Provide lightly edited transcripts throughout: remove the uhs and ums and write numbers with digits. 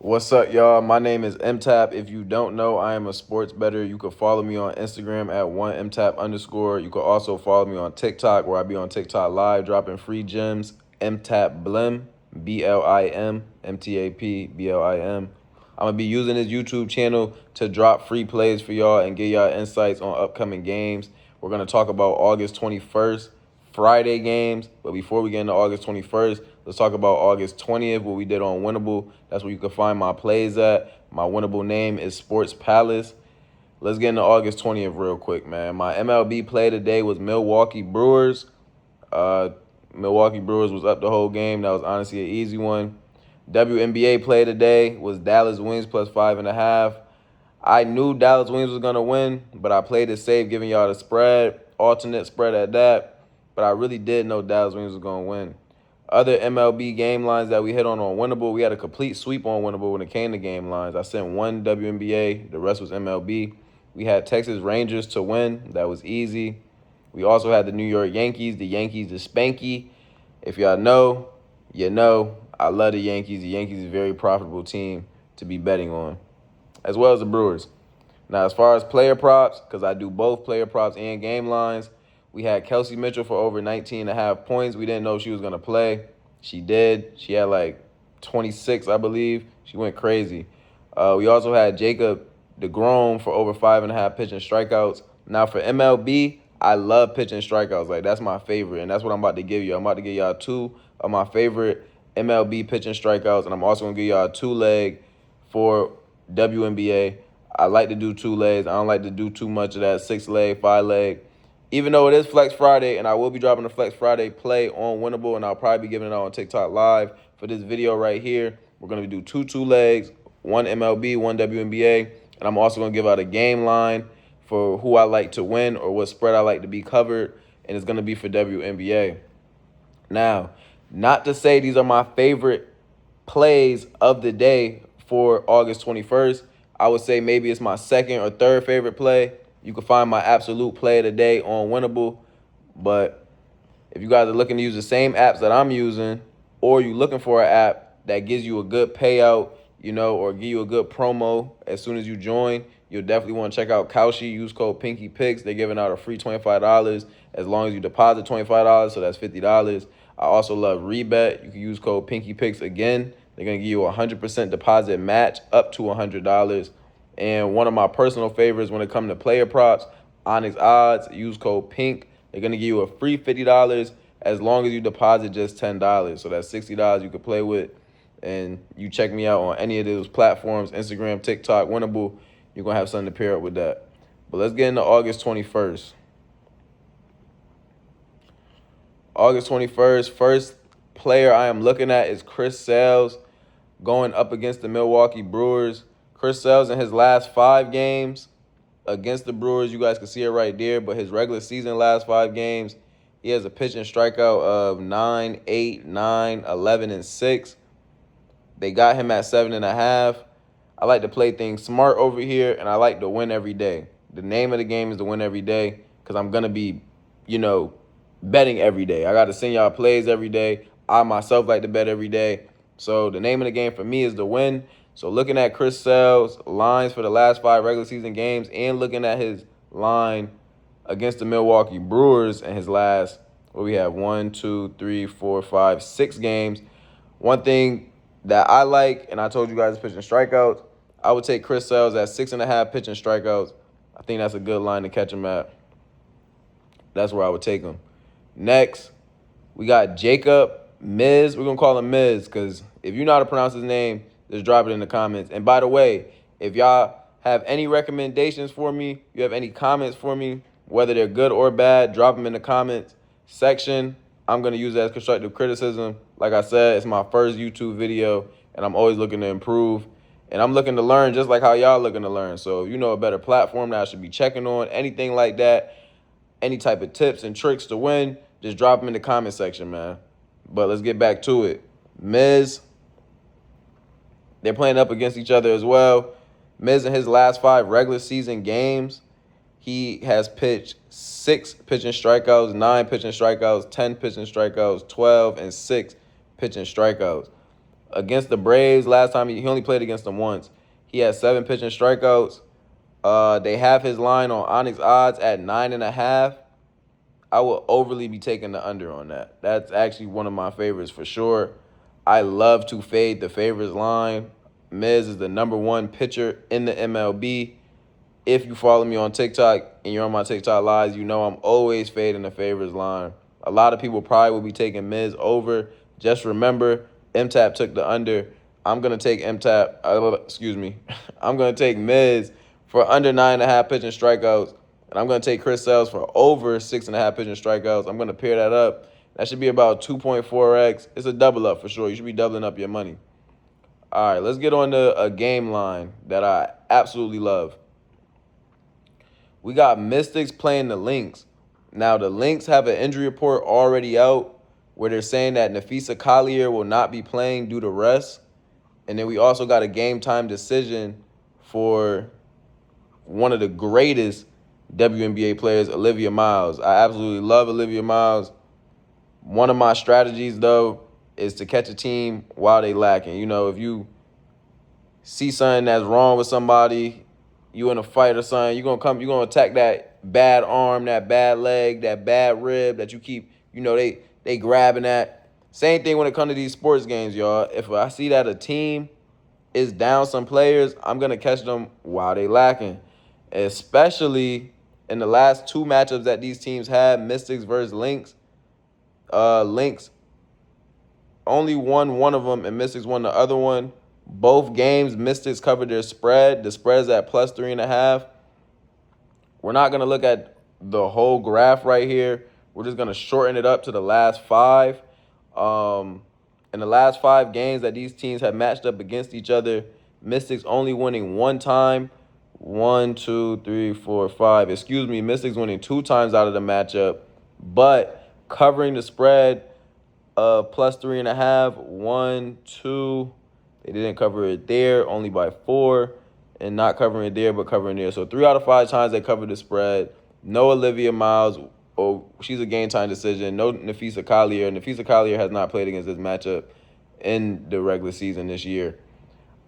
What's up, y'all? My name is mtap. If you don't know, I am a sports bettor. You can follow me on Instagram at 1mtap_. You can also follow me on TikTok, where I be on TikTok live dropping free gems. mtapblimm, BLIM, mtapblimm. I'm gonna be using this YouTube channel to drop free plays for y'all and get y'all insights on upcoming games. We're gonna talk about August 21st. Friday games. But before we get into August 21st, let's talk about August 20th, what we did on Winnable. That's where you can find my plays at. My Winnable name is Sports Palace. Let's get into August 20th real quick, man. My MLB play today was Milwaukee Brewers. Uh, Milwaukee Brewers was up the whole game. That was honestly an easy one. WNBA play today was Dallas wins plus 5.5. I knew Dallas Wings was going to win, but I played it safe, giving y'all the spread, alternate spread at that. But I really did know Dallas Wings was going to win. Other MLB game lines that we hit on Winnable, we had a complete sweep on Winnable when it came to game lines. I sent one WNBA, the rest was MLB. We had Texas Rangers to win. That was easy. We also had the New York Yankees, the Spanky. If y'all know, you know. I love the Yankees. The Yankees is a very profitable team to be betting on, as well as the Brewers. Now, as far as player props, because I do both player props and game lines, we had Kelsey Mitchell for over 19.5 points. We didn't know she was going to play. She did. She had like 26, I believe. She went crazy. We also had Jacob DeGrom for over 5.5 pitching strikeouts. Now, for MLB, I love pitching strikeouts. Like, that's my favorite, and that's what I'm about to give you. I'm about to give y'all two of my favorite MLB pitching strikeouts, and I'm also going to give y'all a two-leg for WNBA. I like to do two legs. I don't like to do too much of that 6-leg, 5-leg. Even though it is Flex Friday, and I will be dropping a Flex Friday play on Winnable, and I'll probably be giving it out on TikTok Live for this video right here. We're going to do two legs, one MLB, one WNBA, and I'm also going to give out a game line for who I like to win or what spread I like to be covered, and it's going to be for WNBA. Now, not to say these are my favorite plays of the day for August 21st. I would say maybe it's my second or third favorite play. You can find my absolute play of the day on Winnable. But if you guys are looking to use the same apps that I'm using, or you're looking for an app that gives you a good payout, or give you a good promo as soon as you join, you'll definitely want to check out Kalshi. Use code PinkyPicks. They're giving out a free $25 as long as you deposit $25, so that's $50. I also love Rebet. You can use code PinkyPicks again. They're going to give you a 100% deposit match up to $100. And one of my personal favorites when it comes to player props, Onyx Odds. Use code PINK. They're going to give you a free $50 as long as you deposit just $10. So that's $60 you could play with. And you check me out on any of those platforms, Instagram, TikTok, Winnable. You're going to have something to pair up with that. But let's get into August 21st. August 21st, first player I am looking at is Chris Sales going up against the Milwaukee Brewers. Chris Sales in his last 5 games against the Brewers, you guys can see it right there, but his regular season last 5 games, he has a pitching strikeout of 9, 8, 9, 11, and 6. They got him at 7.5. I like to play things smart over here, and I like to win every day. The name of the game is to win every day because I'm going to be, betting every day. I got to send y'all plays every day. I myself like to bet every day. So the name of the game for me is to win. So looking at Chris Sale's lines for the last 5 regular season games and looking at his line against the Milwaukee Brewers in his last, what we have, 1, 2, 3, 4, 5, 6 games. One thing that I like, and I told you guys pitching strikeouts, I would take Chris Sales at 6.5 pitching strikeouts. I think that's a good line to catch him at. That's where I would take him. Next, we got Jacob Miz. We're going to call him Miz because if you know how to pronounce his name, just drop it in the comments. And by the way, if y'all have any recommendations for me, you have any comments for me, whether they're good or bad, drop them in the comments section. I'm going to use that as constructive criticism. Like I said, it's my first YouTube video, and I'm always looking to improve. And I'm looking to learn just like how y'all looking to learn. So if you know a better platform that I should be checking on, anything like that, any type of tips and tricks to win, just drop them in the comment section, man. But let's get back to it. Miz, they're playing up against each other as well. Miz, in his last 5 regular season games, he has pitched 6 pitching strikeouts, 9 pitching strikeouts, 10 pitching strikeouts, 12, and 6 pitching strikeouts. Against the Braves, last time he only played against them once. He had 7 pitching strikeouts. They have his line on Onyx odds at 9.5. I will overly be taking the under on that. That's actually one of my favorites for sure. I love to fade the favorites line. Miz is the #1 pitcher in the MLB. If you follow me on TikTok and you're on my TikTok lives, you know I'm always fading the favorites line. A lot of people probably will be taking Miz over. Just remember, MTAP took the under. I'm going to take I'm going to take Miz for under 9.5 pitching strikeouts. And I'm going to take Chris Sales for over 6.5 pitching strikeouts. I'm going to pair that up. That should be about 2.4x. It's a double up for sure. You should be doubling up your money. All right, let's get on to a game line that I absolutely love. We got Mystics playing the Lynx. Now, the Lynx have an injury report already out where they're saying that Nafisa Collier will not be playing due to rest. And then we also got a game-time decision for one of the greatest WNBA players, Olivia Miles. I absolutely love Olivia Miles. One of my strategies, though, is to catch a team while they lacking. You know, if you see something that's wrong with somebody, you in a fight or something, you're gonna attack that bad arm, that bad leg, that bad rib that you keep, they grabbing at. Same thing when it comes to these sports games, y'all. If I see that a team is down some players, I'm gonna catch them while they lacking. Especially in the last 2 matchups that these teams had, Mystics versus Lynx. Lynx only won one of them and Mystics won the other one. Both games, Mystics covered their spread. The spread's at plus 3.5. We're not going to look at the whole graph right here. We're just going to shorten it up to the last 5. In the last 5 games that these teams have matched up against each other, Mystics only winning 1 time. 1, 2, 3, 4, 5. Mystics winning 2 times out of the matchup, but covering the spread of plus 3.5. 1, 2. They didn't cover it there, only by 4, and not covering it there, but covering there. So 3 out of 5 times they covered the spread. No Olivia Miles. Oh, she's a game time decision. No Nafisa Collier. Nafisa Collier has not played against this matchup in the regular season this year.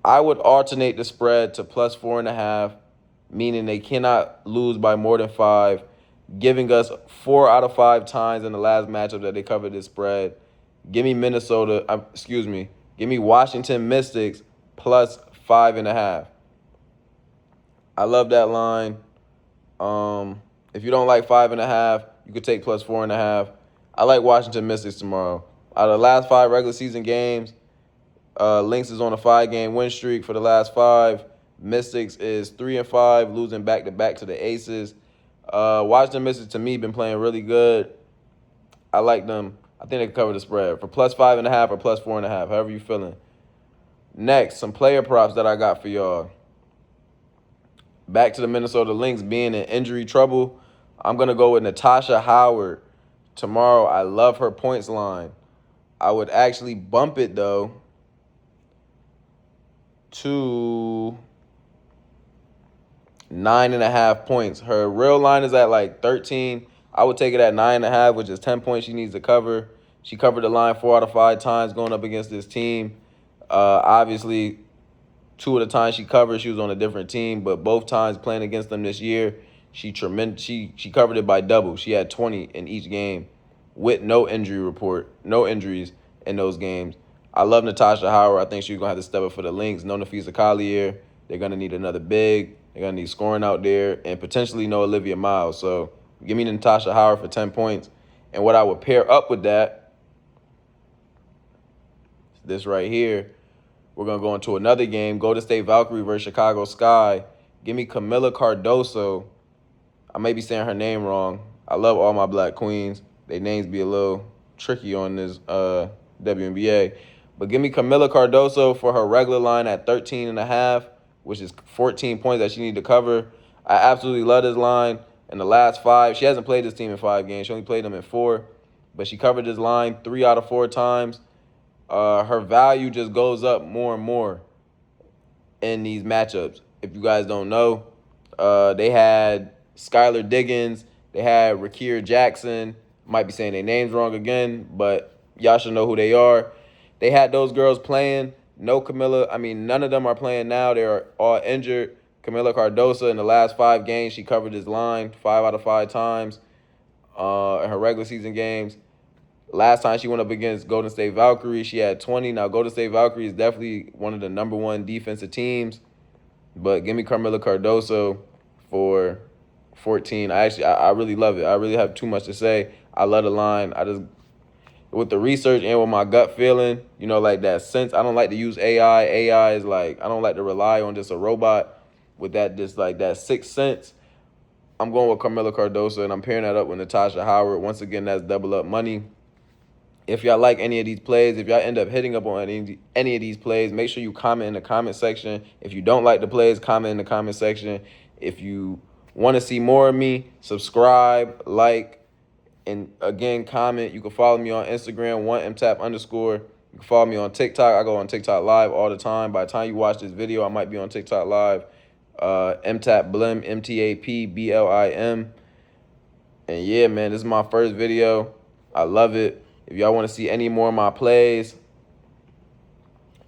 I would alternate the spread to plus 4.5, meaning they cannot lose by more than 5, giving us 4 out of 5 times in the last matchup that they covered this spread. Give me Give me Washington Mystics plus 5.5. I love that line. If you don't like 5.5, you could take plus 4.5. I like Washington Mystics tomorrow. Out of the last 5 regular season games, Lynx is on a 5-game win streak for the last 5. Mystics is 3-5, losing back-to-back to the Aces. Washington Mystics, to me, been playing really good. I like them. I think they can cover the spread for plus 5.5 or plus 4.5, however you feeling. Next, some player props that I got for y'all. Back to the Minnesota Lynx being in injury trouble. I'm going to go with Natasha Howard tomorrow. I love her points line. I would actually bump it, though, to 9.5 points. Her real line is at like 13. I would take it at 9.5, which is 10 points she needs to cover. She covered the line 4 out of 5 times going up against this team. Obviously, 2 of the times she covered, she was on a different team, but both times playing against them this year, she covered it by double. She had 20 in each game with no injuries in those games. I love Natasha Howard. I think she's going to have to step up for the Lynx. No Nafisa Collier. They're going to need another big. They're going to need scoring out there and potentially no Olivia Miles. So give me Natasha Howard for 10 points. And what I would pair up with that, this right here, we're going to go into another game. Golden State Valkyrie versus Chicago Sky. Give me Camila Cardoso. I may be saying her name wrong. I love all my black queens. Their names be a little tricky on this WNBA. But give me Camila Cardoso for her regular line at 13.5, which is 14 points that she needs to cover. I absolutely love this line. In the last 5, she hasn't played this team in 5 games. She only played them in 4. But she covered this line 3 out of 4 times. Her value just goes up more and more in these matchups. If you guys don't know, they had Skylar Diggins. They had Rakir Jackson. Might be saying their names wrong again, but y'all should know who they are. they had those girls playing. No Camilla. I mean, none of them are playing now. They're all injured. Camila Cardoso, in the last 5 games, she covered his line 5 out of 5 times in her regular season games. Last time she went up against Golden State Valkyrie, she had 20. Now, Golden State Valkyrie is definitely one of the #1 defensive teams. But give me Carmela Cardoso for 14. I really love it. I really have too much to say. I love the line. I just, with the research and with my gut feeling, you know, like that sense. I don't like to use AI. AI is like, I don't like to rely on just a robot with that, just like that sixth sense. I'm going with Carmela Cardoso, and I'm pairing that up with Natasha Howard. Once again, that's double up money. If y'all like any of these plays, if y'all end up hitting up on any of these plays, make sure you comment in the comment section. If you don't like the plays, comment in the comment section. If you want to see more of me, subscribe, like, and again, comment. You can follow me on Instagram, 1mtap_. You can follow me on TikTok. I go on TikTok live all the time. By the time you watch this video, I might be on TikTok live. mtapblimm, mtapblimm. And yeah, man, this is my first video. I love it. If y'all want to see any more of my plays,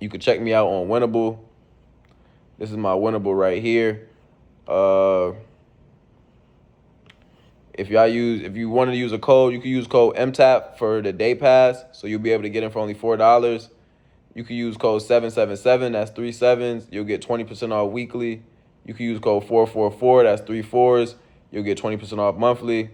you can check me out on Winnable. This is my Winnable right here. If you want to use a code, you can use code MTAP for the day pass, so you'll be able to get it for only $4. You can use code 777, that's 3 sevens. You'll get 20% off weekly. You can use code 444, that's 3 fours. You'll get 20% off monthly.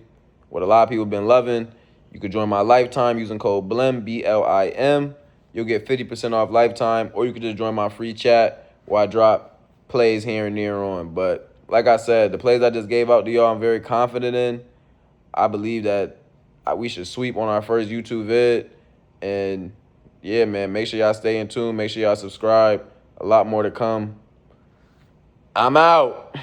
What a lot of people have been loving. You could join my lifetime using code BLIM, BLIM. You'll get 50% off lifetime, or you could just join my free chat where I drop plays here and there on. But like I said, the plays I just gave out to y'all, I'm very confident in. I believe that we should sweep on our first YouTube vid. And yeah, man, make sure y'all stay in tune. Make sure y'all subscribe. A lot more to come. I'm out.